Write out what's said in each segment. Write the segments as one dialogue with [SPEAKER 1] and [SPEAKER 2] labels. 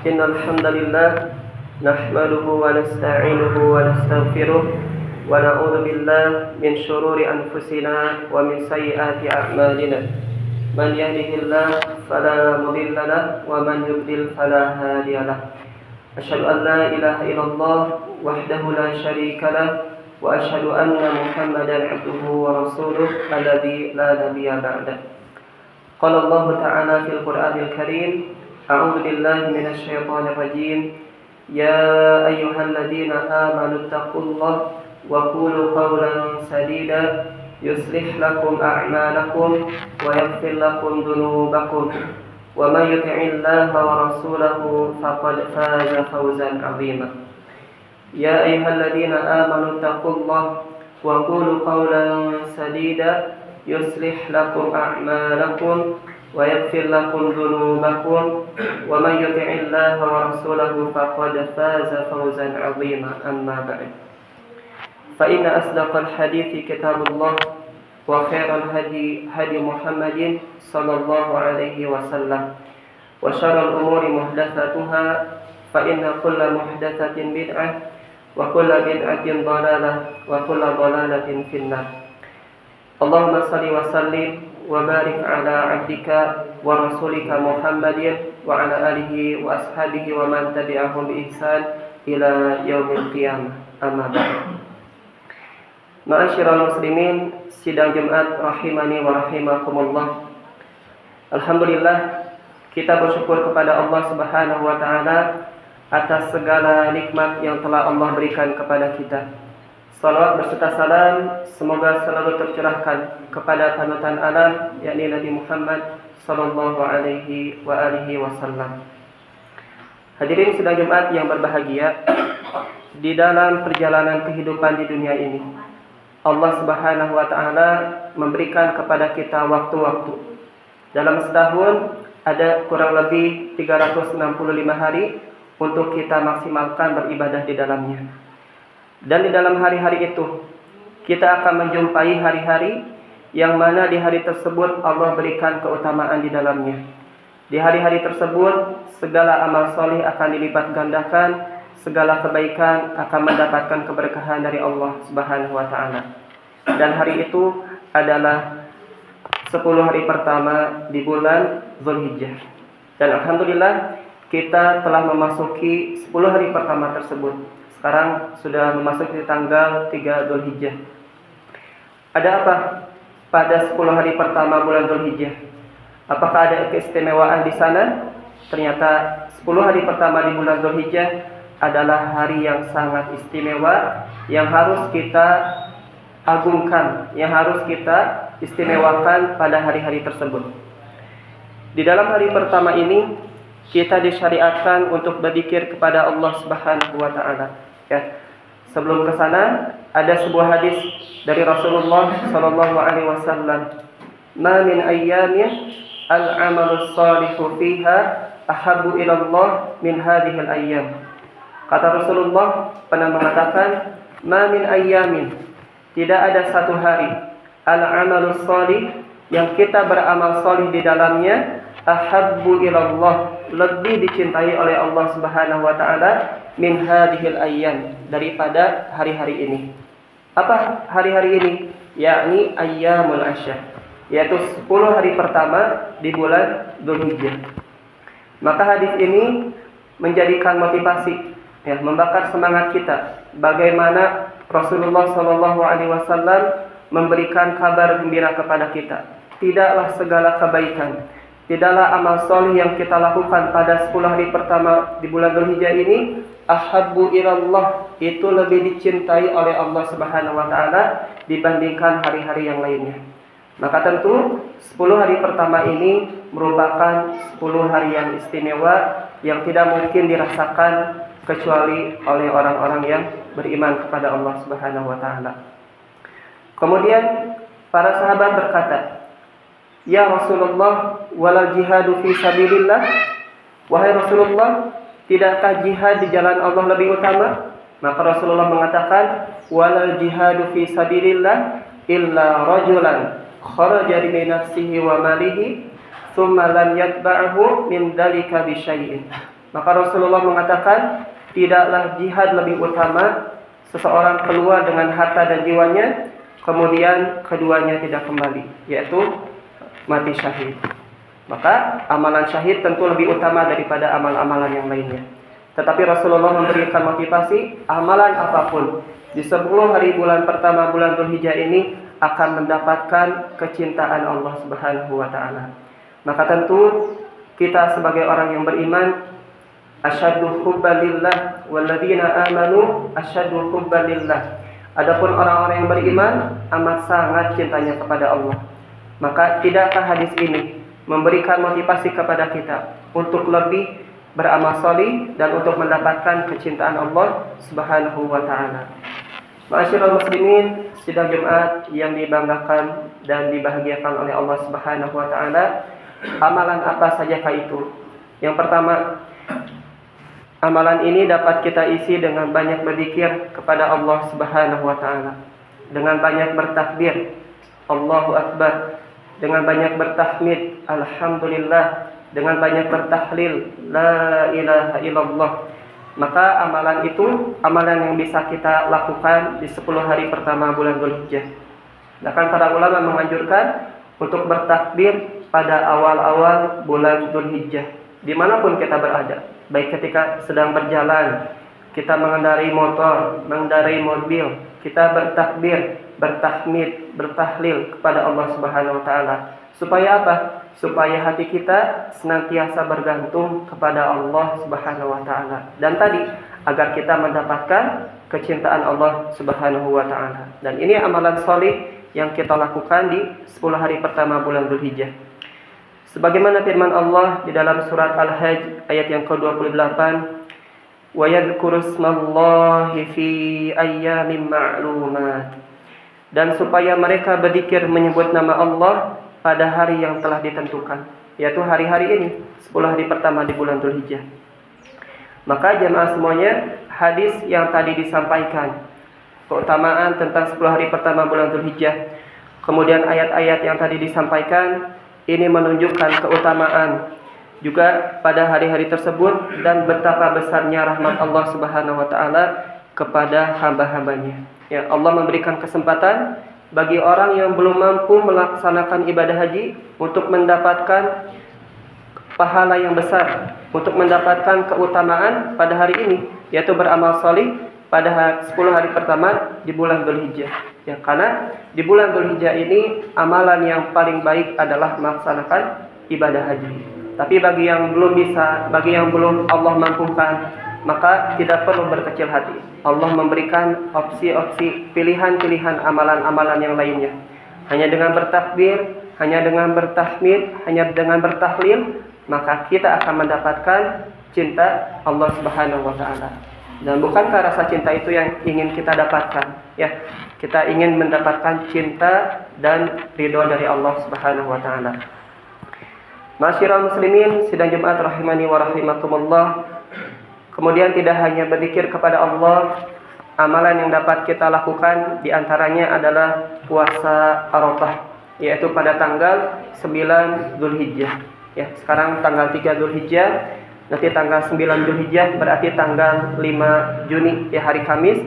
[SPEAKER 1] إن الحمد لله نحمده ونستعينه ونستغفره ونعوذ بالله من شرور أنفسنا ومن سيئات أعمالنا من يهده الله فلا مضل له ومن يضلل فلا هادي له أشهد أن لا إله إلا الله وحده لا شريك له وأشهد أن محمدا عبده ورسوله الذي لا نبي بعده قال الله تعالى في القرآن الكريم أعوذ بالله من الشيطان الرجيم يا أيها الذين آمنوا اتقوا الله وقولوا قولا سديدا يصلح لكم أعمالكم ويغفر لكم ذنوبكم ومن يطع الله ورسوله فقد فاز فوزا عظيما يا أيها الذين آمنوا اتقوا الله وقولوا قولا سديدا يصلح لكم أعمالكم ويغفر لكم ذنوبكم ومن يطع الله ورسوله فقد فاز فوزا عظيما أما بعد فإن أصدق الحديث كتاب الله وخير الهدي هدي محمد صلى الله عليه وسلم وشر الأمور محدثاتها فإن كل محدثة بدعة وكل بدعة ضلالة وكل ضلالة في النار اللهم صل وسلم وبارك على عبدك ورسولك محمد وعلى آله وأصحابه ومن تبعهم بإحسان إلى يوم القيامة أما بعد Ma'asyiral muslimin, sidang Jumat rahimani wa rahimakumullah. Alhamdulillah, kita bersyukur kepada Allah Subhanahu wa taala atas segala nikmat yang telah Allah berikan kepada kita. Salawat berserta salam semoga selalu tercurahkan kepada panutan alam yakni Nabi Muhammad sallallahu alaihi wa alihi wasallam. Hadirin sidang Jumat yang berbahagia, di dalam perjalanan kehidupan di dunia ini Allah Subhanahu wa taala memberikan kepada kita waktu-waktu. Dalam setahun ada kurang lebih 365 hari untuk kita maksimalkan beribadah di dalamnya. Dan di dalam hari-hari itu kita akan menjumpai hari-hari yang mana di hari tersebut Allah berikan keutamaan di dalamnya. Di hari-hari tersebut segala amal soleh akan dilipat gandakan, segala kebaikan akan mendapatkan keberkahan dari Allah Subhanahu wa taala. Dan hari itu adalah 10 hari pertama di bulan Zulhijjah. Dan alhamdulillah kita telah memasuki 10 hari pertama tersebut. Sekarang sudah memasuki tanggal 3 Zulhijjah. Ada apa pada 10 hari pertama bulan Zulhijjah? Apakah ada keistimewaan di sana? Ternyata 10 hari pertama di bulan Zulhijjah adalah hari yang sangat istimewa, yang harus kita agungkan, yang harus kita istimewakan pada hari-hari tersebut. Di dalam hari pertama ini kita disyariatkan untuk berzikir kepada Allah Subhanahu wa taala. Ya. Sebelum ke sana ada sebuah hadis dari Rasulullah sallallahu alaihi wasallam, "Ma min ayyamin al-'amalu shalihu fiha ahabbu ila Allah min hadhihi al-ayyam." Kata Rasulullah pernah mengatakan, "Ma min ayyamin", tidak ada satu hari, al-'amalu shalih, yang kita beramal salih di dalamnya, ahabbu ilallah, lebih dicintai oleh Allah Subhanahu wa taala, min hadhil ayyam, daripada hari-hari ini. Apa hari-hari ini? Yakni ayyamul ashr, yaitu 10 hari pertama di bulan Dzulhijjah. Maka hadis ini menjadikan motivasi, ya, membakar semangat kita bagaimana Rasulullah sallallahu alaihi wasallam memberikan kabar gembira kepada kita. Tidaklah segala kebaikan, tidaklah amal soleh yang kita lakukan pada 10 hari pertama di bulan Dzulhijjah ini ahabbu ilallah, itu lebih dicintai oleh Allah Subhanahu wa taala dibandingkan hari-hari yang lainnya. Maka tentu 10 hari pertama ini merupakan 10 hari yang istimewa yang tidak mungkin dirasakan kecuali oleh orang-orang yang beriman kepada Allah Subhanahu wa taala. Kemudian para sahabat berkata, "Ya Rasulullah, walal jihadu fi sabilillah?" Wahai Rasulullah, tidakkah jihad di jalan Allah lebih utama? Maka Rasulullah mengatakan, "Walal jihadu fi sabilillah illa rajulan kharaja bi nafsihi wa malihi thumma lam yatba'hu min dzalika bi syai'in." Maka Rasulullah mengatakan, tidaklah jihad lebih utama seseorang keluar dengan harta dan jiwanya, kemudian keduanya tidak kembali, yaitu mati syahid. Maka amalan syahid tentu lebih utama daripada amal-amalan yang lainnya. Tetapi Rasulullah memberikan motivasi, amalan apapun di 10 hari bulan pertama bulan Dzulhijjah ini akan mendapatkan kecintaan Allah Subhanahu wa taala. Maka tentu kita sebagai orang yang beriman, asyaddu hubban lillah walladzina amanu asyaddu hubban lillah. Adapun orang-orang yang beriman amat sangat cintanya kepada Allah. Maka tidakkah hadis ini memberikan motivasi kepada kita untuk lebih beramal salih dan untuk mendapatkan kecintaan Allah Subhanahu wa taala. Ma'asyiral muslimin, sidang Jumat yang dibanggakan dan dibahagiakan oleh Allah Subhanahu wa taala, amalan apa sajakah itu? Yang pertama, amalan ini dapat kita isi dengan banyak berzikir kepada Allah Subhanahu wa taala, dengan banyak bertakbir, Allahu Akbar, dengan banyak bertahmid, alhamdulillah, dengan banyak bertahlil, la ilaha illallah. Maka amalan itu amalan yang bisa kita lakukan di 10 hari pertama bulan Dzulhijjah. Bahkan para ulama menganjurkan untuk bertakbir pada awal-awal bulan Dzulhijjah, dimanapun kita berada, baik ketika sedang berjalan, kita mengendarai motor, mengendarai mobil, kita bertakbir, bertahmid, bertahlil kepada Allah Subhanahu wa taala. Supaya apa? Supaya hati kita senantiasa bergantung kepada Allah Subhanahu wa taala. Dan tadi agar kita mendapatkan kecintaan Allah Subhanahu wa taala. Dan ini amalan salih yang kita lakukan di 10 hari pertama bulan Dzulhijjah. Sebagaimana firman Allah di dalam surat Al-Hajj ayat yang ke-28, wa yadhkuru ismallahi fi ayyamin ma'lumat. Dan supaya mereka berzikir menyebut nama Allah pada hari yang telah ditentukan, yaitu hari-hari ini, 10 hari pertama di bulan Dzulhijjah. Maka jemaah semuanya, hadis yang tadi disampaikan, keutamaan tentang 10 hari pertama bulan Dzulhijjah, kemudian ayat-ayat yang tadi disampaikan, ini menunjukkan keutamaan juga pada hari-hari tersebut dan betapa besarnya rahmat Allah Subhanahu wa taala kepada hamba-hambanya. Ya, Allah memberikan kesempatan bagi orang yang belum mampu melaksanakan ibadah haji untuk mendapatkan pahala yang besar, untuk mendapatkan keutamaan pada hari ini, yaitu beramal salih pada 10 hari pertama di bulan Dzulhijjah. Ya, karena di bulan Dzulhijjah ini amalan yang paling baik adalah melaksanakan ibadah haji. Tapi bagi yang belum bisa, bagi yang belum Allah mampukan, maka tidak perlu berkecil hati. Allah memberikan opsi-opsi, pilihan-pilihan amalan-amalan yang lainnya. Hanya dengan bertakbir, hanya dengan bertahmid, hanya dengan bertahlil, maka kita akan mendapatkan cinta Allah Subhanahu wa taala. Dan bukankah rasa cinta itu yang ingin kita dapatkan? Ya, kita ingin mendapatkan cinta dan ridho dari Allah Subhanahu wa taala. Masyiral muslimin, sidang Jumat rahimani wa rahimakumullah. Kemudian tidak hanya berzikir kepada Allah, amalan yang dapat kita lakukan diantaranya adalah puasa Arafah, yaitu pada tanggal 9 Dzulhijjah. Ya, sekarang tanggal 3 Dzulhijjah, nanti tanggal 9 Dzulhijjah berarti tanggal 5 Juni, ya, hari Kamis,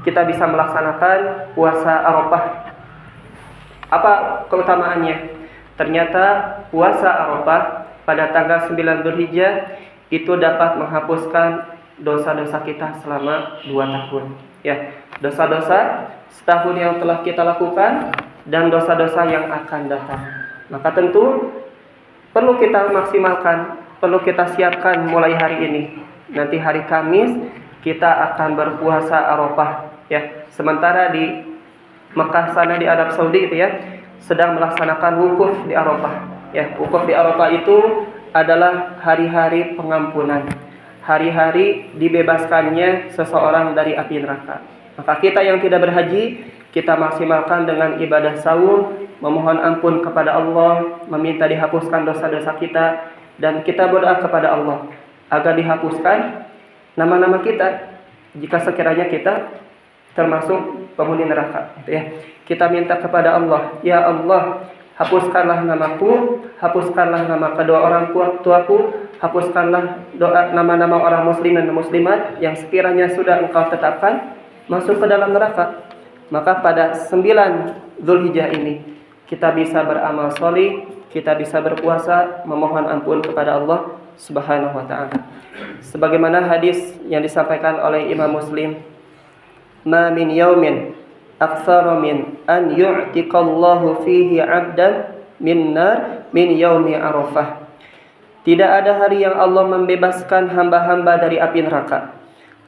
[SPEAKER 1] kita bisa melaksanakan puasa Arafah. Apa keutamaannya? Ternyata puasa Arafah pada tanggal 9 Dzulhijjah itu dapat menghapuskan dosa-dosa kita selama 2 tahun. Ya, dosa-dosa setahun yang telah kita lakukan dan dosa-dosa yang akan datang. Maka tentu perlu kita maksimalkan, perlu kita siapkan mulai hari ini. Nanti hari Kamis kita akan berpuasa Arafah. Ya, sementara di Mekah sana di Arab Saudi itu ya sedang melaksanakan wukuf di Arafah. Ya, wukuf di Arafah itu adalah hari-hari pengampunan, hari-hari dibebaskannya seseorang dari api neraka. Maka kita yang tidak berhaji, kita maksimalkan dengan ibadah saum, memohon ampun kepada Allah, meminta dihapuskan dosa-dosa kita, dan kita berdoa kepada Allah agar dihapuskan nama-nama kita jika sekiranya kita termasuk penghuni neraka, gitu ya. Kita minta kepada Allah, ya Allah, hapuskanlah namaku, hapuskanlah nama kedua orang tuaku, hapuskanlah doa nama-nama orang muslim dan muslimat yang sekiranya sudah engkau tetapkan masuk ke dalam neraka. Maka pada 9 Zulhijjah ini kita bisa beramal sholih, kita bisa berpuasa, memohon ampun kepada Allah Subhanahu wa taala. Sebagaimana hadis yang disampaikan oleh Imam Muslim, "Ma min yaumin aktsara min an yu'tiqallahu fihi 'abdan min nar min yaumi Arafah." Tidak ada hari yang Allah membebaskan hamba-hamba dari api neraka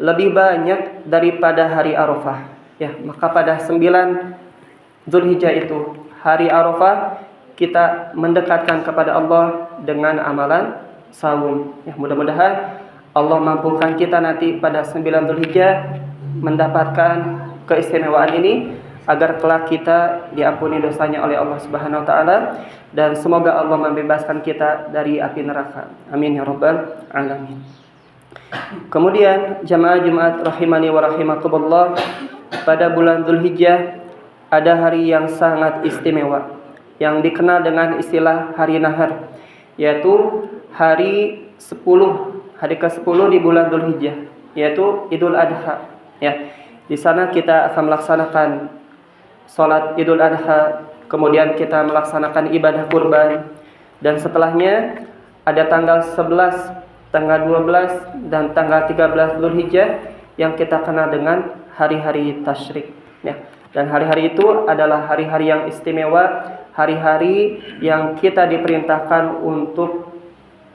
[SPEAKER 1] lebih banyak daripada hari Arafah. Ya, maka pada 9 Zulhijjah itu, hari Arafah, kita mendekatkan kepada Allah dengan amalan saum. Ya, mudah-mudahan Allah mampukan kita nanti pada 9 Zulhijjah mendapatkan keistimewaan ini agar kelak kita diampuni dosanya oleh Allah Subhanahu wa taala dan semoga Allah membebaskan kita dari api neraka. Amin ya rabbal alamin. Kemudian jamaah Jumat rahimani wa rahimakumullah, pada bulan Zulhijjah ada hari yang sangat istimewa yang dikenal dengan istilah hari nahar, yaitu hari 10, hari ke-10 di bulan Zulhijjah, yaitu Idul Adha. Ya, di sana kita akan melaksanakan sholat Idul Adha, kemudian kita melaksanakan ibadah kurban, dan setelahnya ada tanggal 11, tanggal 12, dan tanggal 13 Zulhijjah yang kita kenal dengan hari-hari tasyrik. Ya, dan hari-hari itu adalah hari-hari yang istimewa, hari-hari yang kita diperintahkan untuk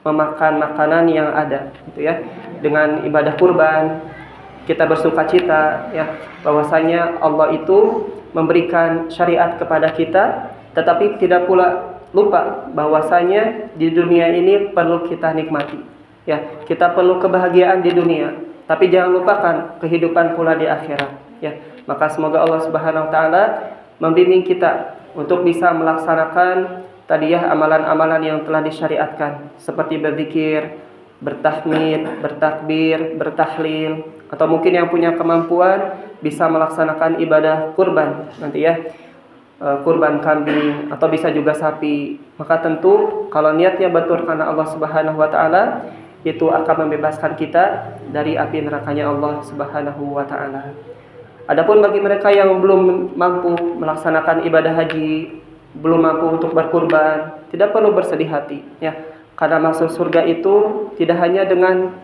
[SPEAKER 1] memakan makanan yang ada, gitu ya. Dengan ibadah kurban, kita bersukacita ya bahwasanya Allah itu memberikan syariat kepada kita, tetapi tidak pula lupa bahwasanya di dunia ini perlu kita nikmati. Ya, kita perlu kebahagiaan di dunia, tapi jangan lupakan kehidupan pula di akhirat. Ya, maka semoga Allah Subhanahu wa taala membimbing kita untuk bisa melaksanakan tadi ya amalan-amalan yang telah disyariatkan seperti berzikir, bertahmid, bertakbir, bertahlil, atau mungkin yang punya kemampuan bisa melaksanakan ibadah kurban nanti ya, kurban kambing atau bisa juga sapi. Maka tentu kalau niatnya betul karena Allah Subhanahu wa taala, itu akan membebaskan kita dari api nerakanya Allah Subhanahu wa taala. Adapun bagi mereka yang belum mampu melaksanakan ibadah haji, belum mampu untuk berkurban, tidak perlu bersedih hati ya. Karena masuk surga itu tidak hanya dengan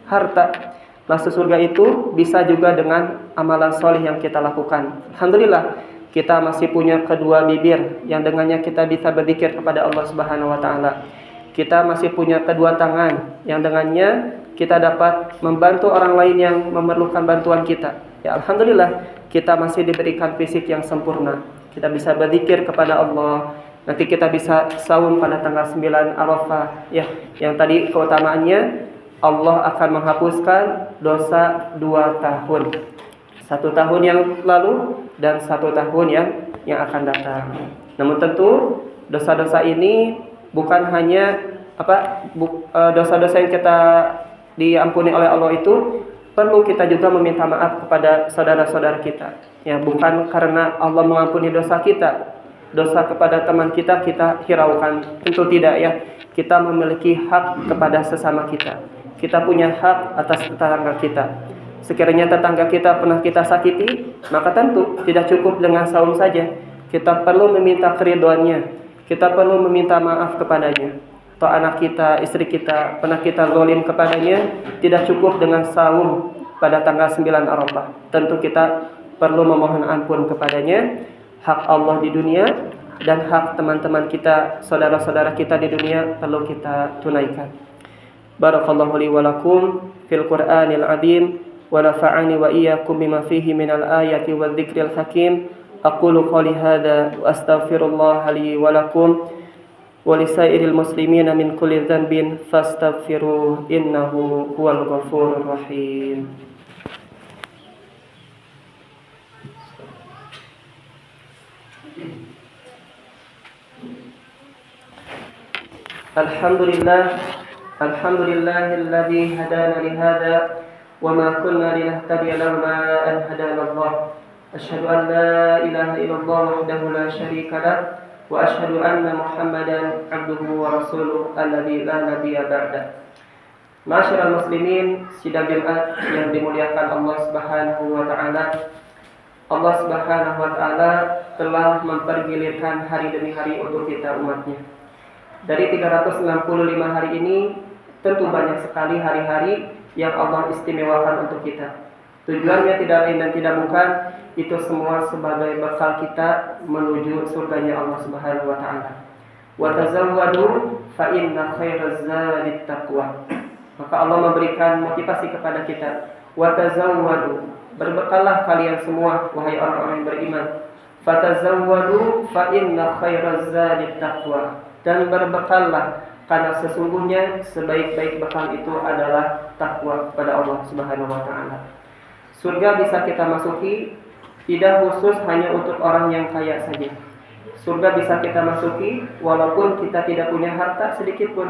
[SPEAKER 1] harta. Masuk surga itu bisa juga dengan amalan soleh yang kita lakukan. Alhamdulillah, kita masih punya kedua bibir yang dengannya kita bisa berzikir kepada Allah Subhanahu wa taala. Kita masih punya kedua tangan yang dengannya kita dapat membantu orang lain yang memerlukan bantuan kita. Ya, alhamdulillah, kita masih diberikan fisik yang sempurna. Kita bisa berzikir kepada Allah. Nanti kita bisa saum pada tanggal 9 Arafah ya, yang tadi keutamaannya Allah akan menghapuskan dosa 2 tahun. 1 tahun yang lalu dan 1 tahun yang akan datang. Namun tentu dosa-dosa ini bukan hanya dosa-dosa yang kita diampuni oleh Allah itu, perlu kita juga meminta maaf kepada saudara-saudara kita. Ya, bukan karena Allah mengampuni dosa kita, dosa kepada teman kita hiraukan. Tentu tidak ya. Kita memiliki hak kepada sesama kita. Kita punya hak atas tetangga kita. Sekiranya tetangga kita pernah kita sakiti, maka tentu tidak cukup dengan saum saja. Kita perlu meminta keridhoannya. Kita perlu meminta maaf kepadanya. Atau anak kita, istri kita pernah kita zalim kepadanya, tidak cukup dengan saum pada tanggal 9 Arafah. Tentu kita perlu memohon ampun kepadanya. Hak Allah di dunia dan hak teman-teman kita, saudara-saudara kita di dunia perlu kita tunaikan. Barakallahu li wa lakum fil Qur'anil azim wa nafa'ani wa iyyakum bima fihi minal ayati wadh-dhikril hakim. Aqulu qali hadza wa astaghfirullah li wa lakum wa lisairil muslimina min kulli dhanbin fastaghfiruhu innahu huwal ghafurur rahim. Alhamdulillahilladzi hadana li hadza wa ma kunna linahtadiya laula an hadana Allah. Asyhadu an la ilaha illallah wahdahu la syarika lah wa asyhadu anna Muhammadan abduhu wa rasuluh alladzi la nabiyya ba'da. Ma'asyiral muslimin, sidang Jumat yang dimuliakan Allah Subhanahu wa taala. Allah Subhanahu wa taala telah mempergilirkan hari demi hari untuk kita umatnya. Dari 365 hari ini, tentu banyak sekali hari-hari yang Allah istimewakan untuk kita. Tujuannya tidak lain dan tidak bukan, itu semua sebagai bekal kita menuju surganya Allah Subhanahu wa taala. Wa tazawwadu fa inna khairaz zadit taqwa. Maka Allah memberikan motivasi kepada kita. Wa tazawwadu, berbekallah kalian semua wahai orang-orang yang beriman. Fatazawwadu fa inna khairaz zadit taqwa. Dan berbekallah karena sesungguhnya sebaik-baik bekal itu adalah takwa kepada Allah Subhanahu wa taala. Surga bisa kita masuki tidak khusus hanya untuk orang yang kaya saja. Surga bisa kita masuki walaupun kita tidak punya harta sedikit pun.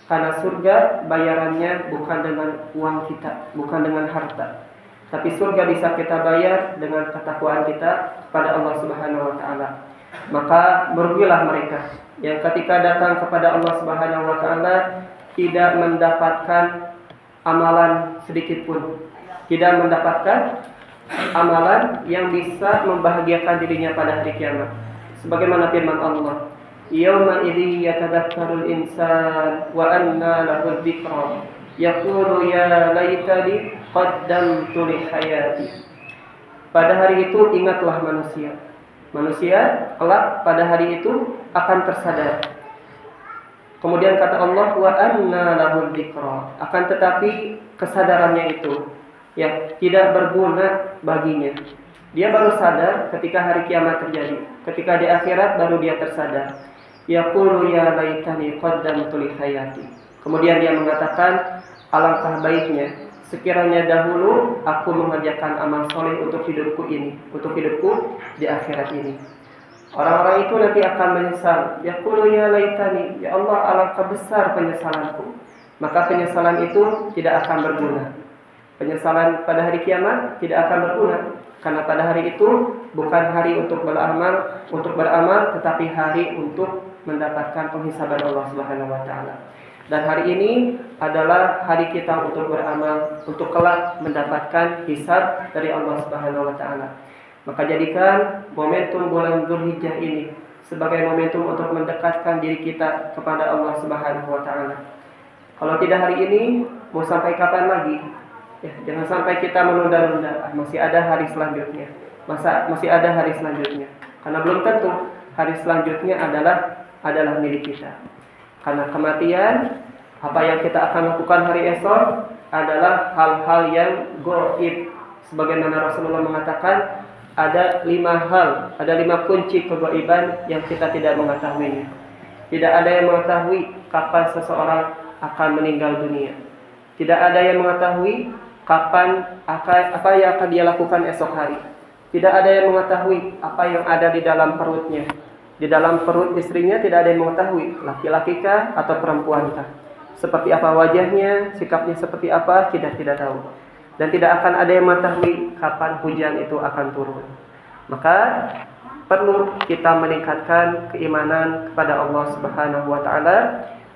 [SPEAKER 1] Karena surga bayarannya bukan dengan uang kita, bukan dengan harta. Tapi surga bisa kita bayar dengan ketakwaan kita kepada Allah Subhanahu wa taala. Maka merugilah mereka yang ketika datang kepada Allah Subhanahu wa taala tidak mendapatkan amalan sedikit pun. Tidak mendapatkan amalan yang bisa membahagiakan dirinya pada hari kiamat. Sebagaimana firman Allah, "Yauma idzi yatadzakkarul insan wa anna lahu dzikra, yaqulu ya laitani qaddamtu li hayati." Pada hari itu ingatlah manusia. Manusia kelak pada hari itu akan tersadar. Kemudian kata Allah, "Wa anna lahu dzikra." Akan tetapi kesadarannya itu tidak berguna baginya. Dia baru sadar ketika hari kiamat terjadi. Ketika di akhirat baru dia tersadar. Yaqulu ya laitani qaddamtu li hayati. Kemudian dia mengatakan, alangkah baiknya sekiranya dahulu aku mengerjakan amal soleh untuk hidupku ini, untuk hidupku di akhirat ini. Orang-orang itu nanti akan menyesal. Yaqulu ya laitani, ya Allah alangkah besar penyesalanku. Maka penyesalan itu tidak akan berguna. Penyesalan pada hari kiamat tidak akan berguna, karena pada hari itu bukan hari untuk beramal, tetapi hari untuk mendapatkan penghisaban Allah Subhanahu wa taala. Dan hari ini adalah hari kita untuk beramal, untuk kelak mendapatkan hisab dari Allah Subhanahu wa taala. Maka jadikan momentum bulan Dzulhijjah ini sebagai momentum untuk mendekatkan diri kita kepada Allah Subhanahu wa taala. Kalau tidak hari ini, mau sampai kapan lagi? Jangan sampai kita menunda-nunda. Masih ada hari selanjutnya. Masih ada hari selanjutnya. Karena belum tentu hari selanjutnya adalah milik kita. Karena kematian, apa yang kita akan lakukan hari esok adalah hal-hal yang gaib. Sebagaimana Rasulullah mengatakan, ada 5 kunci kegaiban yang kita tidak mengetahuinya. Tidak ada yang mengetahui kapan seseorang akan meninggal dunia. Tidak ada yang mengetahui apa yang akan dia lakukan esok hari. Tidak ada yang mengetahui apa yang ada di dalam perutnya. Di dalam perut istrinya tidak ada yang mengetahui, laki-laki kah atau perempuan kah. Seperti apa wajahnya, sikapnya seperti apa, kita tidak tahu. Dan tidak akan ada yang mengetahui kapan hujan itu akan turun. Maka perlu kita meningkatkan keimanan kepada Allah Subhanahu wa taala,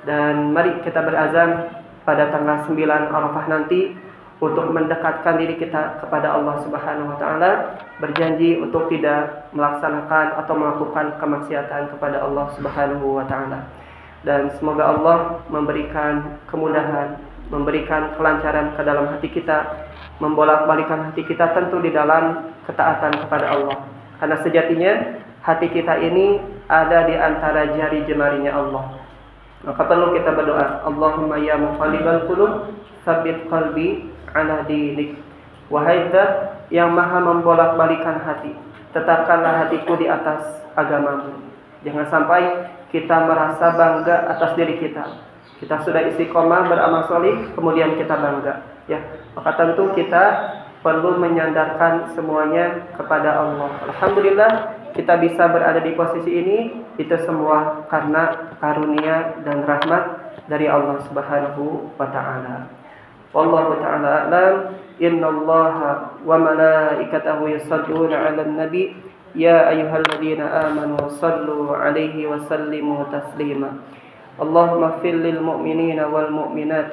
[SPEAKER 1] dan mari kita berazam pada tanggal 9 Arafah nanti untuk mendekatkan diri kita kepada Allah Subhanahu wa taala, berjanji untuk tidak melaksanakan atau melakukan kemaksiatan kepada Allah Subhanahu wa taala. Dan semoga Allah memberikan kemudahan, memberikan kelancaran ke dalam hati kita, membolak-balikan hati kita tentu di dalam ketaatan kepada Allah. Karena sejatinya hati kita ini ada di antara jari jemarinya Allah. Maka perlu kita berdoa, Allahumma ya muqallibal qulub, tsabbit qalbi ala dinik. Wahai Zat yang maha membolak-balikan hati, tetapkanlah hatiku di atas agamamu. Jangan sampai kita merasa bangga atas diri kita. Kita sudah istiqomah beramal soleh, kemudian kita bangga. Maka tentu kita perlu menyandarkan semuanya kepada Allah. Alhamdulillah kita bisa berada di posisi ini, itu semua karena karunia dan rahmat dari Allah Subhanahu wa taala. Wallahu ta'ala a'lam. Innallaha wa malaikatahu yusholluna 'alan nabi يا أيها الذين آمنوا صلوا عليه وسلموا تسليما اللهم اغفر للمؤمنين والمؤمنات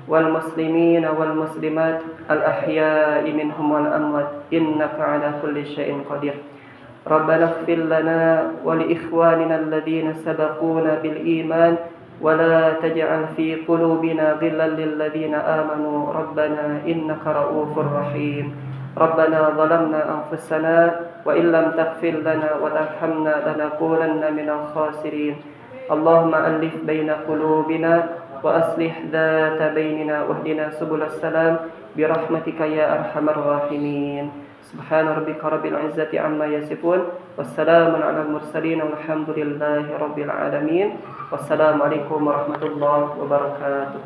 [SPEAKER 1] والمسلمين والمسلمات الأحياء منهم والأموات إنك على كل شيء قدير ربنا اغفر لنا ولإخواننا الذين سبقونا بالإيمان ولا تجعل في قلوبنا غلا للذين آمنوا ربنا إنك رؤوف رحيم ربنا ظلمنا أنفسنا وإن لم تغفر لنا وترحمنا لنكونن من الخاسرين اللهم ألف بين قلوبنا وأصلح ذات بيننا واهدنا سبل السلام برحمتك يا أرحم الراحمين سبحان ربك رب العزة عما يصفون والسلام على المرسلين والحمد لله رب العالمين والسلام عليكم ورحمة الله وبركاته